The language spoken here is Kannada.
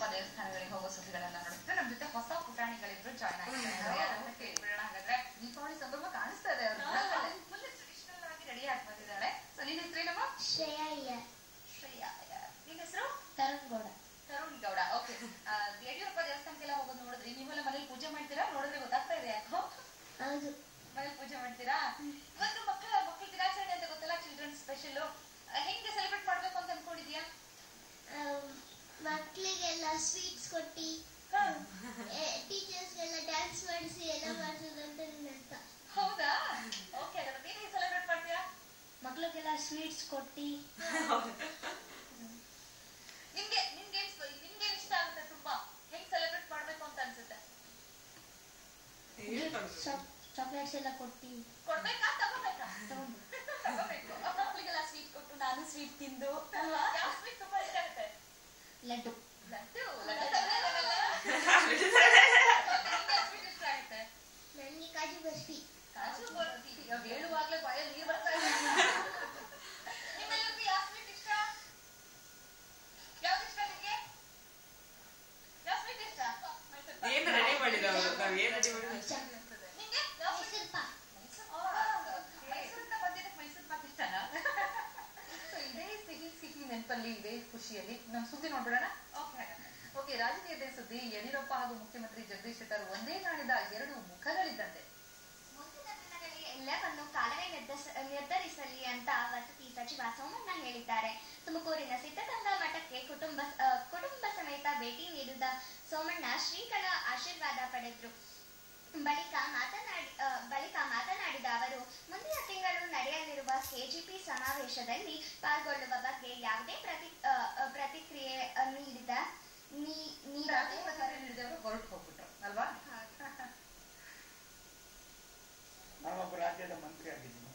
ಯಡಿಯೂರಪ್ಪ ದೇವಸ್ಥಾನಗಳಿಗೆ ಹೋಗೋ ಸುದ್ದಿಗಳನ್ನ ನೋಡ್ತಿದ್ರೆ ನಮ್ ಜೊತೆ ಹೊಸ ಪುಟಾಣಿಗಳಿಬ್ರು ಜಾಯ್ನ್ ಆಗಿದ್ದಾರೆ. ಕೇಳ್ಬಿಡೋಣ ಹಾಗಾದ್ರೆ. ದೀಪಾವಳಿ ಸಂಭ್ರಮ ಕಾಣಿಸ್ತಾ ಇದೆ ಫುಲ್ ಟ್ರೆಡಿಷನಲ್ ಆಗಿ ರೆಡಿ ಆಗಿ ಬಂದಿದ್ದಾಳೆ. ಸೊ ನಿನ್ನ ಹೆಸರೇನಮ್ಮ? ಶ್ರೇಯಾ. ಶ್ರೇಯಾ. ನಿನ್ನ ಹೆಸರು? ತರುಣ್ ಗೌಡ. ತರುಣ್ ಗೌಡ. ಓಕೆ. ಯಡಿಯೂರಪ್ಪ ದೇವಸ್ಥಾನಕ್ಕೆಲ್ಲ ಹೋಗೋದು ನೋಡಿದ್ರಿ? ನೀವೆಲ್ಲ ಮನೇಲಿ ಪೂಜೆ ಮಾಡ್ತೀರಾ? ನೋಡಿದ್ರೆ ಗೊತ್ತಾಗ್ತಾ ಇದೆ ಯಾಕೋ. ಹೌದು, ಮನೇಲಿ ಪೂಜೆ ಮಾಡ್ತೀರಾ? ಇವತ್ತು ಮಕ್ಕಳ ದಿನಾಚರಣೆ ಅಂತ ಗೊತ್ತಲ್ಲ, ಚಿಲ್ಡ್ರನ್ಸ್ ಸ್ಪೆಷಲ್. ಹೆಂಗೆ ಸೆಲೆಬ್ರೇಟ್ ಮಾಡ್ಬೇಕು ಅಂತ ಅನ್ಕೊಂಡಿದ್ಯಾ? ಮಕ್ಕಳಿಗೆಲ್ಲ ಸ್ವೀಟ್ಸ್ ಕೊಟ್ಟಿ ಟೀಚರ್ಸ್ಗೆಲ್ಲ ಡ್ಯಾನ್ಸ್ ಮಾಡಿಸಿ ಎಲ್ಲ ಮಾಡ್ಸೋದು ಅಂತ ನೆನಪ. ಹೌದಾ? ಓಕೆ. ನೀನು ಹೇಗೆ ಸೆಲೆಬ್ರೇಟ್ ಮಾಡ್ತೀಯಾ? ಮಕ್ಕಳಿಗೆಲ್ಲ ಸ್ವೀಟ್ಸ್ ಕೊಟ್ಟಿ. ನಿಮ್ಗೆ ಇಷ್ಟ ಆಗುತ್ತೆ ತುಂಬಾ? ಹೆಂಗ್ ಸೆಲೆಬ್ರೇಟ್ ಮಾಡ್ಬೇಕು ಅಂತ ಅನ್ಸುತ್ತೆ? ಚಾಕ್ಲೇಟ್ಸ್ ಎಲ್ಲ ಕೊಟ್ಟಿ. ಕೊಡ್ಬೇಕಾ ತಗೋಬೇಕಾ? ತಗೋಬೇಕು. ಮಕ್ಕಳಿಗೆಲ್ಲ ಸ್ವೀಟ್ ಕೊಟ್ಟು ನಾನು ಸ್ವೀಟ್ ತಿಂದು ಅಲ್ವಾ? ಯಾವ ಸ್ವೀಟ್ ತುಂಬಾ ಇಷ್ಟ ಆಗುತ್ತೆ? ಲಡ್ಡು. ಸ್ವೀಟ್ ಇಷ್ಟ ಆಗುತ್ತೆ ನನಗೆ ಕಾಜು ಬರ್ಫಿ. ಕಾಜು ಬರ್ಫಿ ಹೇಳುವಾಗ್ಲೇ ಬಾಯಲ್ಲಿ ನೀರು ಬರ್ತಾ ಇದೆ. ನಿಮ್ಮೆಲ್ಲರಿಗೂ ಯಾವ ಸ್ವೀಟ್ ಇಷ್ಟ? ಯಾವ್ದು ಇಷ್ಟ ನಿಮ್ಗೆ? ಯಾವ ಸ್ವೀಟ್ ಇಷ್ಟ? ಏನು ರೆಡಿ ಮಾಡಿದ? ನಾವ್ ಏನ್ ರೆಡಿ ಮಾಡಿದ? ನಿಮ್ಗೆ ಮೈಸೂರು ಪಾಕ್. ಮೈಸೂರಿಂದ ಬಂದಿದ್ದಕ್ಕೆ ಮೈಸೂರು ಪಾಕ್ ಇಷ್ಟನಾ? ಇದೇ ಸಿಹಿ ನೆನಪಲ್ಲಿ, ಇದೇ ಖುಷಿಯಲ್ಲಿ ನಮ್ ಸುದ್ದಿ ನೋಡ್ಬಿಡೋಣ. ಓಕೆ. ರಾಜಕೀಯದ ಸುದ್ದಿ. ಯಡಿಯೂರಪ್ಪ ಹಾಗೂ ಮುಖ್ಯಮಂತ್ರಿ ಜಗದೀಶ್ ಶೆಟ್ಟರ್ ಒಂದೇ ನಾಣ್ಯದ ಎರಡು ಮುಖಗಳಿದ್ದಂತೆ. ಮುಂದಿನ ದಿನಗಳಲ್ಲಿ ಎಲ್ಲವನ್ನು ಕಾಲವೇ ನಿರ್ಧರಿಸಲಿ ಅಂತ ವಸತಿ ಸಚಿವ ಸೋಮಣ್ಣ ಹೇಳಿದ್ದಾರೆ. ತುಮಕೂರಿನ ಸಿದ್ಧಗಂಗಾ ಮಠಕ್ಕೆ ಕುಟುಂಬ ಸಮೇತ ಭೇಟಿ ನೀಡಿದ ಸೋಮಣ್ಣ ಶ್ರೀಗಳ ಆಶೀರ್ವಾದ ಪಡೆದರು. ಬಳಿಕ ಮಾತನಾಡಿದ ಅವರು, ಮುಂದಿನ ತಿಂಗಳು ನಡೆಯಲಿರುವ ಕೆಜಿಪಿ ಸಮಾವೇಶದಲ್ಲಿ ಪಾಲ್ಗೊಳ್ಳುವ ಬಗ್ಗೆ ಯಾವುದೇ ಪ್ರತಿಕ್ರಿಯೆ ನೀಡಿದವರು ಹೊರಟು ಹೋಗ್ಬಿಟ್ರು ಅಲ್ವಾ? ನಾನೊಬ್ಬ ರಾಜ್ಯದ ಮಂತ್ರಿ ಆಗಿದ್ದೀನಿ.